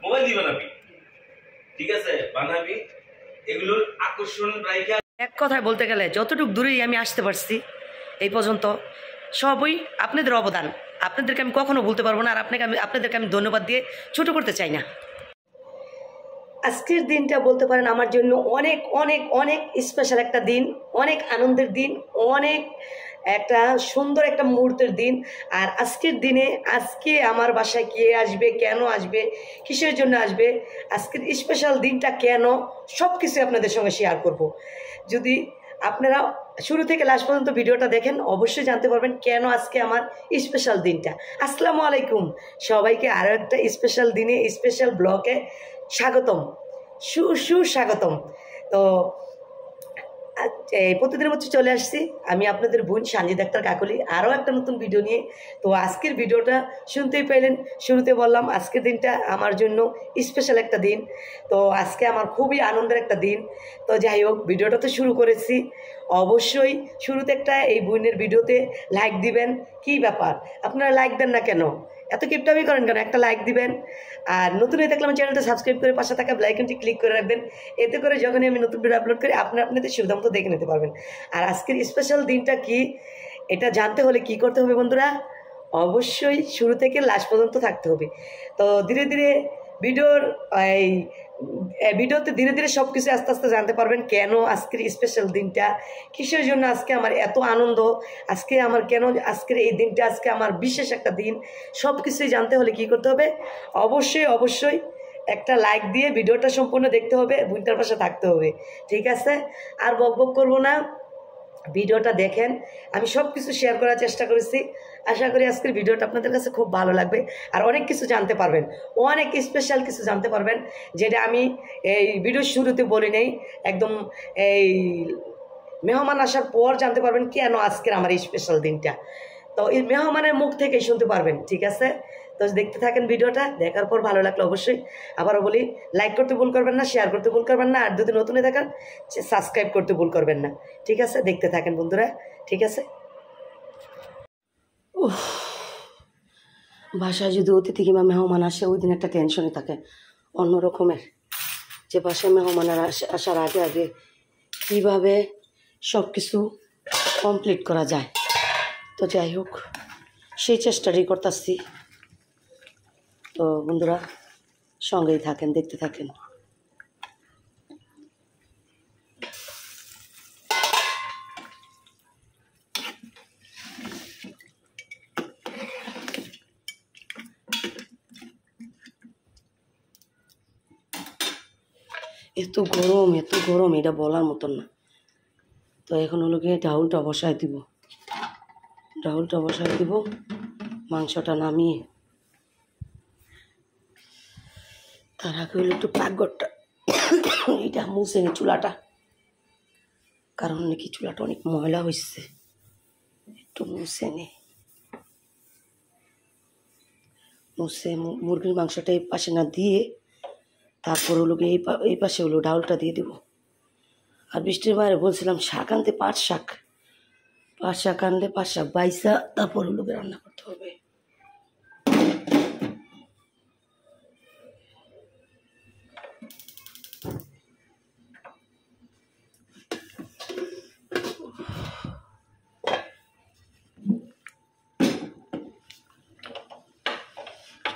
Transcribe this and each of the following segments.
Mobile দিবা না, ঠিক আছে? বানাবি এগুলোর আকর্ষণ রাইখা। এক কথায় বলতে গেলে যতটুকু দূরেই আমি আসতে পারছি এই পর্যন্ত সবই আপনাদের অবদান। আপনাদেরকে আমি কখনো বলতে পারবো না, আর আপনাদেরকে আমি ধন্যবাদ দিয়ে ছোট করতে চাই না। আজকের দিনটা বলতে পারেন আমার জন্য অনেক অনেক অনেক স্পেশাল একটা দিন, অনেক আনন্দের দিন, অনেক একটা সুন্দর একটা মুহূর্তের দিন। আর আজকের দিনে আজকে আমার বাসায় কে আসবে, কেন আসবে, কিসের জন্য আসবে, আজকের স্পেশাল দিনটা কেন, সব কিছু আপনাদের সঙ্গে শেয়ার করব। যদি আপনারা শুরু থেকে লাস্ট পর্যন্ত ভিডিওটা দেখেন অবশ্যই জানতে পারবেন কেন আজকে আমার স্পেশাল দিনটা। আসসালামু আলাইকুম সবাইকে, আরও একটা স্পেশাল দিনে স্পেশাল ব্লগে স্বাগতম, সুস্বাগতম। তো প্রতিদিনের মধ্যে চলে আসছি আমি আপনাদের বোন সানজিদা আক্তার কাকলি আরও একটা নতুন ভিডিও নিয়ে। তো আজকের ভিডিওটা শুনতেই পাইলেন, শুরুতে বললাম আজকের দিনটা আমার জন্য স্পেশাল একটা দিন। তো আজকে আমার খুবই আনন্দের একটা দিন। তো যাই হোক, ভিডিওটা তো শুরু করেছি, অবশ্যই শুরুতে একটা এই বোনের ভিডিওতে লাইক দিবেন। কি ব্যাপার আপনারা লাইক দেন না কেন, এত কিপটামি করেন কেন? একটা লাইক দিবেন। আর নতুন হয়ে থাকলে আমার চ্যানেলটা সাবস্ক্রাইব করে পাশে থাকা বেল আইকনটি ক্লিক করে রাখবেন। এতে করে যখনই আমি নতুন ভিডিও আপলোড করি আপনাদের সুবিধা মতো দেখে নিতে পারবেন। আর আজকের স্পেশাল দিনটা কি, এটা জানতে হলে কি করতে হবে বন্ধুরা, অবশ্যই শুরু থেকে লাস্ট পর্যন্ত থাকতে হবে। তো ধীরে ধীরে ভিডিওতে ধীরে ধীরে সব কিছু আস্তে আস্তে জানতে পারবেন। কেন আজকের স্পেশাল দিনটা, কিসের জন্য আজকে আমার এত আনন্দ, আজকে আমার কেন আজকের এই দিনটা আজকে আমার বিশেষ একটা দিন, সব কিছুই জানতে হলে কি করতে হবে, অবশ্যই একটা লাইক দিয়ে ভিডিওটা সম্পূর্ণ দেখতে হবে, বোনটার পাশে থাকতে হবে, ঠিক আছে? আর বকবক করবো না, ভিডিওটা দেখেন। আমি সব কিছু শেয়ার করার চেষ্টা করেছি, আশা করি আজকের ভিডিওটা আপনাদের কাছে খুব ভালো লাগবে আর অনেক কিছু জানতে পারবেন, অনেক স্পেশাল কিছু জানতে পারবেন, যেটা আমি এই ভিডিওর শুরুতে বলি নেই। একদম এই মেহমান আসার পর জানতে পারবেন কেন আজকের আমার এই স্পেশাল দিনটা। তো এই মেহমানের মুখ থেকেই শুনতে পারবেন, ঠিক আছে? তো দেখতে থাকেন ভিডিওটা, দেখার পর ভালো লাগলে অবশ্যই আবারও বলি লাইক করতে ভুল করবেন না, শেয়ার করতে ভুল করবেন না, আর যদি নতুন হয়ে থাকেন সাবস্ক্রাইব করতে ভুল করবেন না, ঠিক আছে? দেখতে থাকেন বন্ধুরা, ঠিক আছে? বাসায় যদি অতিথি কিংবা মেহমান আসে ওই দিন একটা টেনশনে থাকে অন্য রকমের, যে বাসায় মেহমানের আসার আগে আগে কীভাবে সব কিছু কমপ্লিট করা যায়। তো যাই হোক, সেই চেষ্টাটাই করতেছি। তো বন্ধুরা সঙ্গেই থাকেন, দেখতে থাকেন। এত গরম এটা বলার মতন না। তো এখন হলো গিয়ে ডাউলটা বসায় দিব, মাংসটা নামিয়ে তার আগে হলো একটু পাকঘরটা এটা মুছে নি, চুলাটা, কারণ নাকি চুলাটা অনেক ময়লা হয়েছে, একটু মুছে মুরগির মাংসটা এই পাশে না দিয়ে তারপর হলো গিয়ে এই পাশে হলো ডাউলটা দিয়ে দেবো। আর বৃষ্টির বাইরে বলছিলাম শাক আনতে, পাট শাক আনলে পাট শাক বাইসা তারপর হলো গিয়ে রান্না করতে হবে।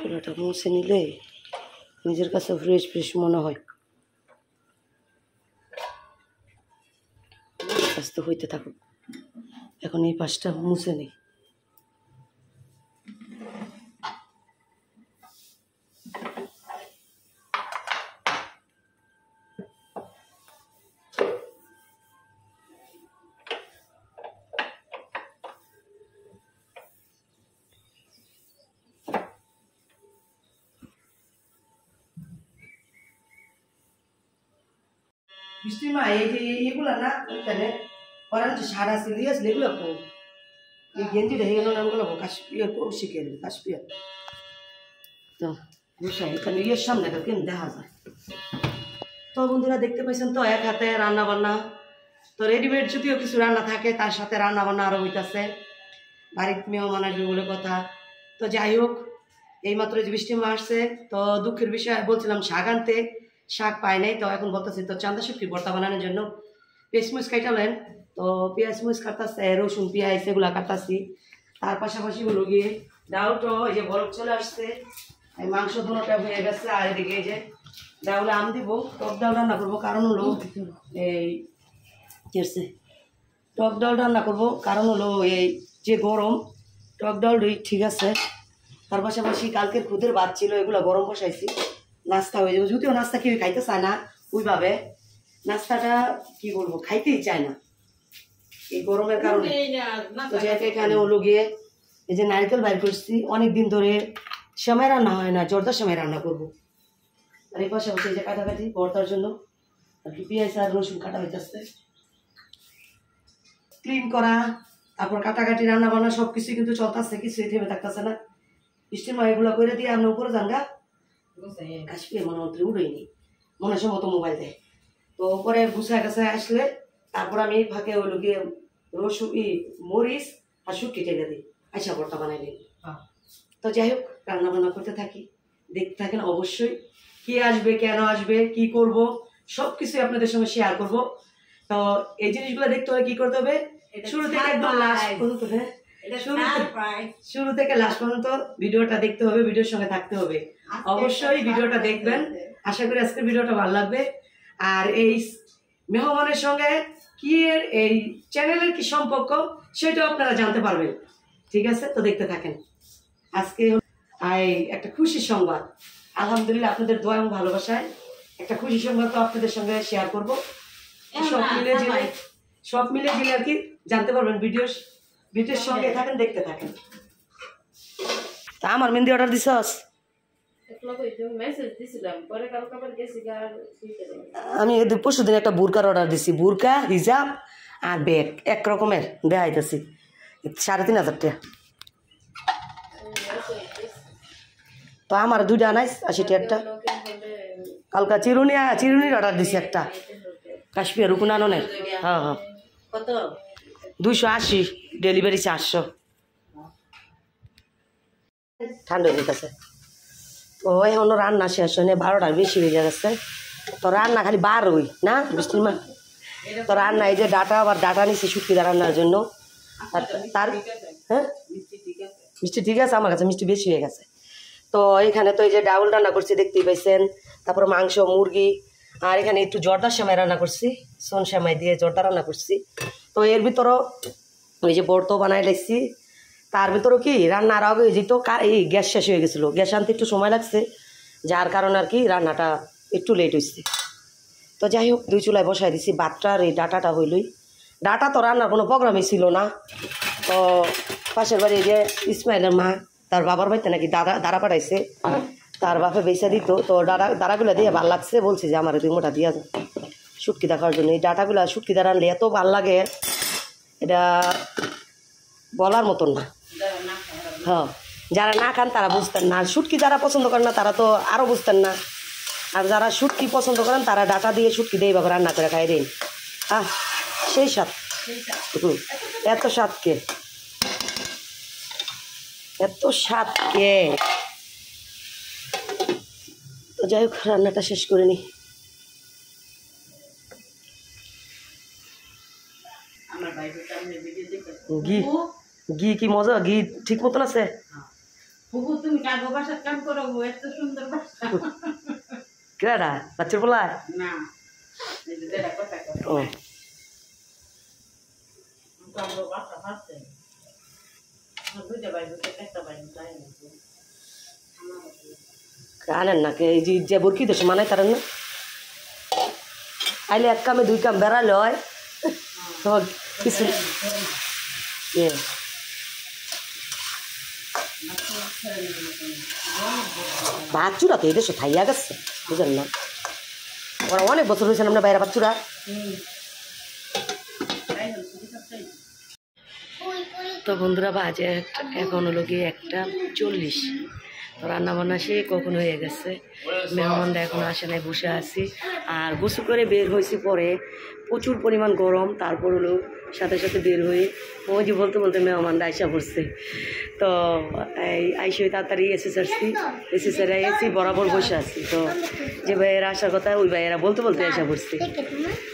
চুলাটা মুছে নিলে নিজের কাছে ফ্রেশ মনে হয়। আস্তে হইতে থাকুক, এখন এই পাশটা মুছে নিই। বৃষ্টির মা এই যে এগুলো না এখানে ওরা যে সারা সিলিয়াস এগুলো এই গেঞ্জিটা হয়ে গেল নামগুলো কাশ্মীর কৌশিকের কাশ্মীর। তো বুঝাই এখানে ইয়ের সামনে কেন দেখা যায়। তো বন্ধুরা দেখতে পাইছেন তো এক হাতে রান্না বান্না, তো রেডিমেড যদিও কিছু রান্না থাকে তার সাথে রান্না বান্না আরও হইতেছে, বাড়িতে মেহমান আসবে বলে কথা। তো যাই হোক, এইমাত্র যে বৃষ্টি আসছে, তো দুঃখের বিষয় বলছিলাম শাক আনতে, শাক পাই নাই, তো এখন বলতেছি তো চান্দা শুটকি ভর্তা বানানোর জন্য পেঁয়াজ মুচ কাটালেন, তো পেঁয়াজ মুচ কাটতেছে, রসুন পেঁয়াজ এগুলা কাটতেছি। তার পাশাপাশি হলো গিয়ে ডাউলটা এই যে বরফ চলে আসছে, এই মাংস ধোনাটা হয়ে গেছে, আর এদিকে এই যে ডাউলে আম দিব, টক ডাল রান্না করবো, কারণ হলো এই কি হচ্ছে টক ডাল রান্না করবো, কারণ হলো এই যে গরম, টক ডাল ঠিক আছে। তার পাশাপাশি কালকের খুদের ভাত ছিল, এগুলো গরম বসাইছি, নাস্তা হয়ে যাবে। যদিও নাস্তা কেউ খাইতে চায় না ওইভাবে, নাস্তাটা কি বলবো খাইতেই চায় না এই গরমের কারণে। এখানে হলো গিয়ে এই যে নারকেল বাইর করছি, অনেকদিন ধরে সময় রান্না হয় না, জর্দার সময় রান্না করবো। আর এই পাশাপাশি এই যে কাটাকাটি ভর্তার জন্য আর কি পেঁয়াজ আর রসুন কাটা হইতেছে, ক্লিন করা, তারপর কাটাকাটি রান্না বান্না সবকিছু কিন্তু চলতেছে, কিছুই থেমে থাকতেছে না। বৃষ্টির মা এগুলো করে দিয়ে আমরা উপরে যান গা কাশ্মীর মনে মন্ত্রী উড়েইনি, মনে হয় মতো মোবাইল দেয়, তো উপরে গুছায় গাছায় আসলে তারপর আমি ফাঁকে ওই গিয়ে রসুন মরিচ আর শুটকি টেলে দিই, আইসা ভর্তা বানাই দিই। তো যাই হোক রান্না বান্না করতে থাকি, দেখতে থাকেন অবশ্যই। কি আসবে, কেন আসবে, কি করব, সব কিছুই আপনাদের সঙ্গে শেয়ার করব। তো এই জিনিসগুলো দেখতে হলে কি করতে হবে, শুরু থেকে একদম লাস্ট পর্যন্ত, হ্যাঁ শুরু থেকে লাস্ট পর্যন্ত ভিডিওটা দেখতে হবে, ভিডিওর সঙ্গে থাকতে হবে, অবশ্যই ভিডিওটা দেখবেন। আশা করি আজকের ভিডিওটা ভালো লাগবে। আর এই মেহমানের সঙ্গে কি এই চ্যানেলের কি সম্পর্ক সেটাও আপনারা জানতে পারবেন, ঠিক আছে? তো দেখতে থাকেন। আজকে একটা খুশি সংবাদ, আলহামদুলিল্লাহ আপনাদের দোয়া এবং ভালোবাসায় একটা খুশি সংবাদ তো আপনাদের সঙ্গে শেয়ার করবো। সব মিলে জিলে আর কি জানতে পারবেন, ভিডিওর সঙ্গে থাকেন, দেখতে থাকেন। তা আমার মেহেন্দি অর্ডার দিছস? আমি পরশু দিন একটা বুরকার অর্ডার দিছি, বুরকা হিজাব আর ব্যাগ এক রকমের দেখাইতেছি, 3,500 টাকা। তো আমার 2টা আনাইস 80 টাকা। কালকা চিরুনির অর্ডার দিছি একটা, কাশ্মীর রুকুন আননের। হ্যাঁ হ্যাঁ 280, ডেলিভারি 400। ঠান্ডা হয়ে গেছে, তো এখনো রান্না শেষ হয়নি, 12টার বেশি হয়ে যাচ্ছে। তো রান্না খালি 12ই না বৃষ্টির মা, তো রান্না এই যে ডাটা, আবার ডাটা নিচ্ছি শুটকি রান্নার জন্য। তার হ্যাঁ মিষ্টি ঠিক আছে, আমার কাছে মিষ্টি বেশি হয়ে গেছে। তো এখানে তো এই যে ডাউল রান্না করছি দেখতেই পাইছেন, তারপর মাংস মুরগি, আর এখানে একটু জর্দার সেমাই রান্না করছি, সোন সেমাই দিয়ে জর্দা রান্না করছি। তো এর ভিতরও ওই যে বর্ত বানাই লাগছি, তার ভিতরও কি রান্নার আগে যেহেতু এই গ্যাস শেষ হয়ে গেছিলো, গ্যাস আনতে একটু সময় লাগছে, যার কারণে আর কি রান্নাটা একটু লেট হয়েছে। তো যাই হোক 2 চুলায় বসাই দিছি, ভাতটার এই ডাটাটা হইলই, ডাটা তো রান্নার কোনো প্রোগ্রামই ছিল না। তো পাশের বাড়ি যে ইসমাইলের মা, তার বাবার বাড়িতে নাকি দাঁড়া পাঠাইছে, তার বাপে বেচা দিত, তো দাঁড়াগুলো দিয়ে ভাল লাগছে, বলছি যে আমার 2 মোটা দিয়া শুটকি দেখার জন্য। এই ডাটাগুলো শুটকি দ্বারা আনলে এত ভাল লাগে, এটা বলার মতন না। হ্যাঁ যারা না খান তারা বুঝতেন না, আর শুটকি যারা পছন্দ করেন না তারা তো আরও বুঝতেন না, আর যারা শুটকি পছন্দ করেন তারা ডাটা দিয়ে শুটকি দিয়ে এইভাবে রান্না করে খাই দিন। সেই স্বাদ, এত স্বাদ কে, এত স্বাদ কে। তো যাই হোক রান্নাটা শেষ করে নি। ঘি কি মজা, ঘি ঠিক মতন আছে? কেডা বাচ্চার বলায় ও আনেন না এই যে বরকি দেশ মানায় তারেন না, আইলে 1 কামে 2 কাম বেড়ালে হয় কিছু। বাচ্চুরা তো এদেশে থাইয়া গেছে, বুঝলেন না, ওরা অনেক বছর হয়েছে আমরা বাইরে বাচ্চুরা। তো বন্ধুরা বাজে এখন হলো গিয়ে 1টা 40, তো রান্না বান্না সে কখন হয়ে গেছে, মেহমানরা এখন আসে নাই, বসে আছি। আর গোসল করে বের হয়েছি পরে প্রচুর পরিমাণ গরম, তারপর হলো সাথে সাথে বের হয়ে ওই যে বলতে বলতে মেহমানরা আইসা পড়ছে। তো এই আইসে তাড়াতাড়ি এসে সারছি, এসে সারা এসি বরাবর বসে আছি। তো যে ভাইয়েরা আসার কথা ওই ভাইয়েরা বলতে বলতে আইসা পড়ছে।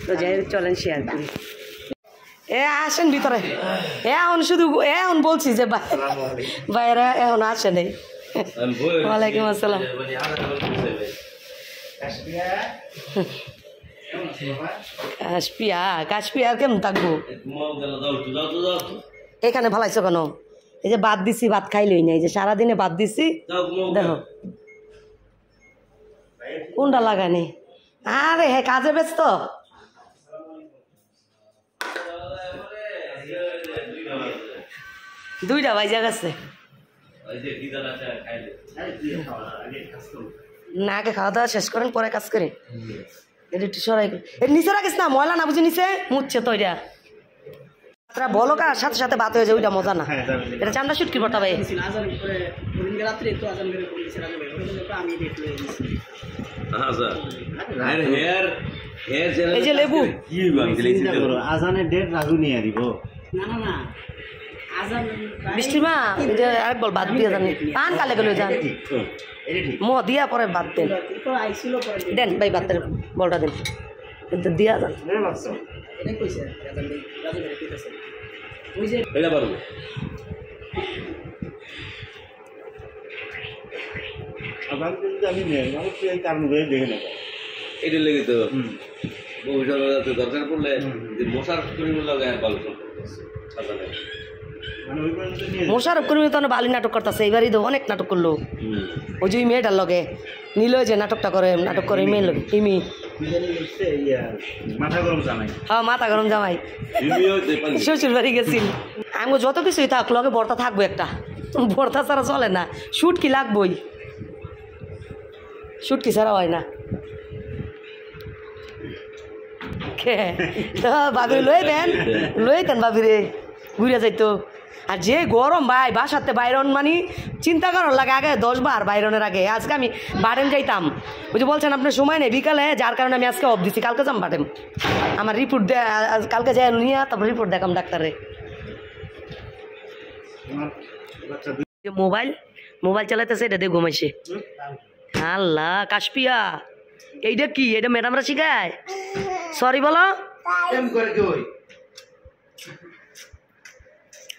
তো যাই হোক চলেন শেয়ার করি। আসেন ভিতরে, এখন শুধু এখন বলছি যে ভাইয়েরা এখন আসে নেই। ওয়ালাইকুম আসসালাম। কাশপিয়া আর কেমন থাকবো, এখানে ভালাইছো কেন? এই যে বাদ দিছি, ভাত খাইলই না, এই যে সারাদিনে বাদ দিছি, দেখো কোনটা লাগানি। আরে হ্যাঁ কাজে ব্যস্ত। দুইটা বাজে গেছে, না আগে খাওয়া দাওয়া শেষ করেন পরে কাজ করে। এটা একটু সরাই নিচে রাখিস না, ময়লা না বুঝি নিচে মুছছে তো। এটা বলো কার সাথে সাথে বাত হয়ে যায়, ওইটা মজা না। এটা চান্দা শুট কি পড়তে ভাই, এই যে লেবু আজানের ডেট রাজু নিয়ে দিব। বৃষ্টি মা আরেক বল বাদ দিয়ে জানি পান কালে গেল যান মো দিয়া পরে বাদ দেন, দেন ভাই বাতের বলটা দেন কিন্তু দিয়া যান। আমি কারণ দেখে নেব, এটা লেগে তো দরকার পড়লে মশার লাগায় ভালো মোশারফ করিম তো বালি নাটক করতেছে, এইবারই তো অনেক নাটক করলো। ওই যে মেয়েটার লগে নীল যে নাটকটা করে, নাটক করে মেয়ের লগে ইমি হ্যাঁ মাথা গরম জামাই শ্বশুর বাড়ি গেছিল। আমি যত কিছুই থাক লগে বর্তা থাকবো, একটা বর্তা ছাড়া চলে না, শুট কি লাগবোই, শুট কি ছাড়া হয় না। তো ভাবি লই দেন, লই দেন ভাবিরে ঘুরে যাইতো। আর যে গরম ভাই বাসাতে বাইরন মানে চিন্তা করার লাগে আগে 10 বার বাইরনের আগে। আজকে আমি বাটেন যাইতাম, ওই যে বলছেন আপনার সময় নেই বিকালে, যার কারণে আমি আজকে অফ দিছি, কালকে যাম বাটেন। আমার রিপোর্ট কালকে যাই নিয়ে তারপর রিপোর্ট দেখাম ডাক্তারে। মোবাইল মোবাইল চালাইতেছে, এটা দিয়ে ঘুমাইছে। আল্লাহ কাশপিয়া এইটা কি, এটা ম্যাডামরা শিখায়? সরি বলো।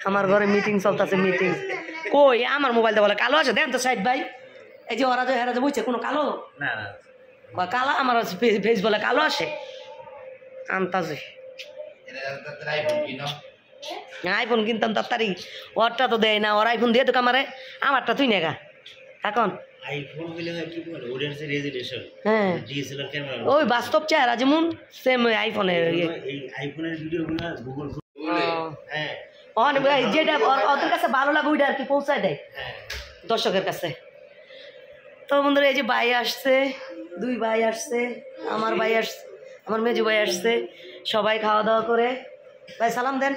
আমার ঘরে মিটিং চলতেছে, মিটিং কই আমার মোবাইলটা বলে কালো আছে, দেন তো সাইড ভাই। এই যে ওরা যে হেরা যে বুঝছে কোনো কালো বা কালা, আমার ফেস বলে কালো আসে আনতাছে। আইফোন কিনতাম তাড়াতাড়ি, ওরটা তো দেয় না, ওর আইফোন দিয়ে তো কামারে, আমারটা তুই নেগা এখন। হ্যাঁ ওই বাস্তব চেহারা যেমন সেম আইফোনের যেটা ওদের কাছে ভালো লাগে ওইটা আর কি পৌঁছায় দেয় দর্শকের কাছে। তো বন্ধুরা এই যে ভাই আসছে, 2 ভাই আসছে, আমার ভাই আসছে, আমার মেজু ভাই আসছে, সবাই খাওয়া দাওয়া করে। ভাই সালাম দেন।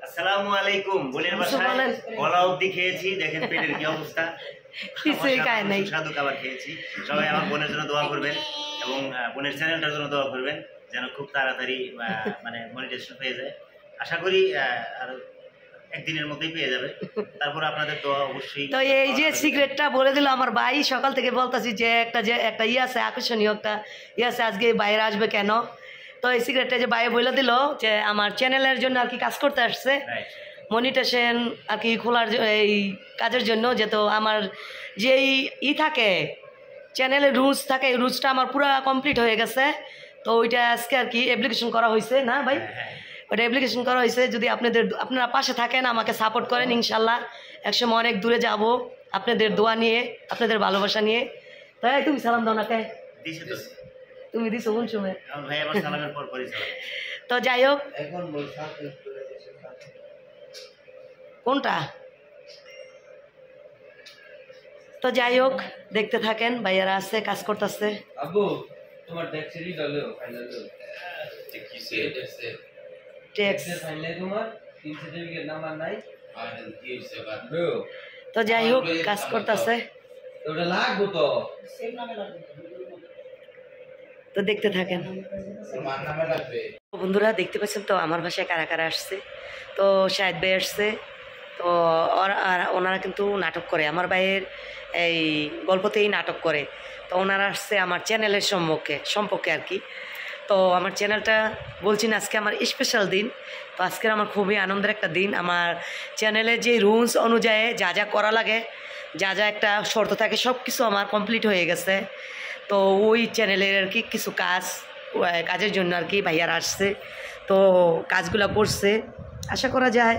আসসালামু আলাইকুম। বোনের বাসায় গলা অবধি খেয়েছি, দেখেন পেটের কি অবস্থা, কিছুই খায় নাই, সুস্বাদু খাবার খেয়েছি। সবাই আমার বোনের জন্য দোয়া করবেন এবং বোনের চ্যানেলটার জন্য দোয়া করবেন যেন খুব তাড়াতাড়ি মানে মনিটাইজেশন পেয়ে যায়। আশা করি আর একদিনের মধ্যেই পেয়ে যাবে, তারপর আপনাদের দোয়া অবশ্যই। তো এই যে সিক্রেটটা বলে দিল আমার ভাই, সকাল থেকে বলতেছি যে একটা ইয়ে আছে, আকর্ষণীয় একটা ইয়ে আছে, আজকে বাইরে আসবে কেন। তো এই সিক্রেটটা যে ভাই বলে দিল যে আমার চ্যানেলের জন্য আর কি কাজ করতে আসছে, মনিটাইজেশন আর কি খোলার এই কাজের জন্য। যেহেতু আমার যেই থাকে চ্যানেলের রুলস থাকে, এই রুলসটা আমার পুরো কমপ্লিট হয়ে গেছে। তো ওইটা আজকে আর কি অ্যাপ্লিকেশন করা হয়েছে না ভাই, ওটা অ্যাপ্লিকেশন করা হয়েছে। যদি আপনারা পাশে থাকেন, আমাকে সাপোর্ট করেন, ইনশাল্লাহ একসময় অনেক দূরে যাব আপনাদের দোয়া নিয়ে, আপনাদের ভালোবাসা নিয়ে। তাই তুমি সালাম দাও না, কে তুমি দিছো কোন সময়? তো যাই হোক কোনটা, তো যাই হোক দেখতে থাকেন, ভাইয়ারা আসছে, কাজ করতেছে। আব্বু তোমার ট্যাক্সি ডালো ফাইনাল ট্যাক্স ফাইনাল তোমার 3 সার্টিফিকেট নাম্বার নাই আর কি হইছে বাদ। তো যাই হোক কাজ করতেছে। ওটা লাগবো তো তো দেখতে থাকেন মার নামে লাগবে। বন্ধুরা, দেখতে পাচ্ছেন তো আমার বাসায় কারা কারা আসছে। তো শাহেদ ভাই আসছে, তো ওনারা কিন্তু নাটক করে, আমার ভাইয়ের এই গল্পতেই নাটক করে। তো ওনারা আসছে আমার চ্যানেলের সম্পর্কে আর কি। তো আমার চ্যানেলটা বলছি না, আজকে আমার স্পেশাল দিন। তো আজকের আমার খুবই আনন্দের একটা দিন। আমার চ্যানেলে যে রুলস অনুযায়ী যা যা করা লাগে, যা যা একটা শর্ত থাকে, সব কিছু আমার কমপ্লিট হয়ে গেছে। তো ওই চ্যানেলের আর কি কিছু কাজের জন্য আর কি ভাইয়ারা আসছে, তো কাজগুলো করছে। আশা করা যায়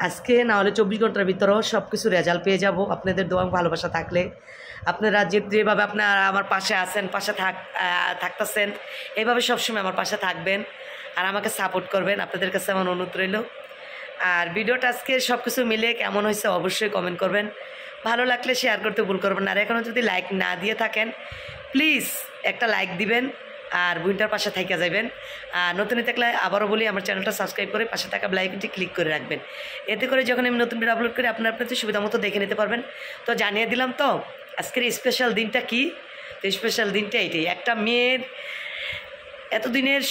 আজকে না হলে 24 ঘন্টার ভিতরেও সব কিছু রেজাল্ট পেয়ে যাব। আপনাদের দোয়া ভালোবাসা থাকলে, আপনারা যেভাবে আপনারা আমার পাশে আছেন, পাশে থাকতেছেন, এইভাবে সবসময় আমার পাশে থাকবেন আর আমাকে সাপোর্ট করবেন। আপনাদের কাছে আমার অনুরোধ রইল। আর ভিডিওটা আজকে সব কিছু মিলে কেমন হয়েছে অবশ্যই কমেন্ট করবেন। ভালো লাগলে শেয়ার করতে ভুল করবেন না। আর এখনও যদি লাইক না দিয়ে থাকেন, প্লিজ একটা লাইক দিবেন আর বুইনটার পাশে থেকে যাবেন। আর নতুন থাকলে আবারও বলি, আমার চ্যানেলটা সাবস্ক্রাইব করে পাশে থাকা বেল আইকনটি ক্লিক করে রাখবেন। এতে করে যখন আমি নতুন ভিডিও আপলোড করি আপনার সুবিধা মতো দেখে নিতে পারবেন। তো জানিয়ে দিলাম তো আজকের স্পেশাল দিনটা কি। তো স্পেশাল দিনটা এইটাই, একটা মেয়ের এতদিনের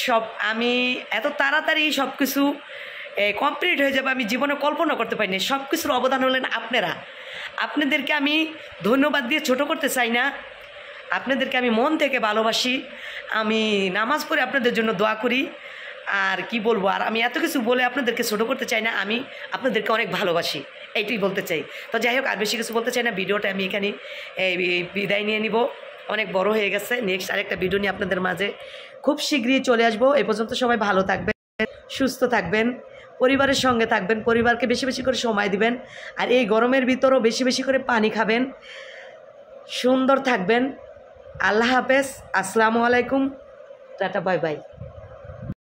আমি এত তাড়াতাড়ি সব কিছু কমপ্লিট হয়ে যাবে আমি জীবনে কল্পনা করতে পারিনি। সব কিছুর অবদান হলেন আপনারা। আপনাদেরকে আমি ধন্যবাদ দিয়ে ছোট করতে চাই না, আপনাদেরকে আমি মন থেকে ভালোবাসি। আমি নামাজ পড়ে আপনাদের জন্য দোয়া করি। আর কি বলবো, আর আমি এত কিছু বলে আপনাদেরকে ছোট করতে চাই না, আমি আপনাদেরকে অনেক ভালোবাসি, এইটাই বলতে চাই। তো যাই হোক, আর বেশি কিছু বলতে চাই না। ভিডিওটা আমি এখানে বিদায় নিয়ে নিব, অনেক বড় হয়ে গেছে। নেক্সট আরেকটা ভিডিও নিয়ে আপনাদের মাঝে খুব শীঘ্রই চলে আসবো। এই পর্যন্ত সবাই ভালো থাকবেন, সুস্থ থাকবেন, পরিবারের সঙ্গে থাকবেন, পরিবারকে বেশি বেশি করে সময় দিবেন। আর এই গরমের ভিতরেও বেশি বেশি করে পানি খাবেন, সুন্দর থাকবেন। আল্লাহ হাফেজ, আসসালামু আলাইকুম, টাটা, বাই বাই।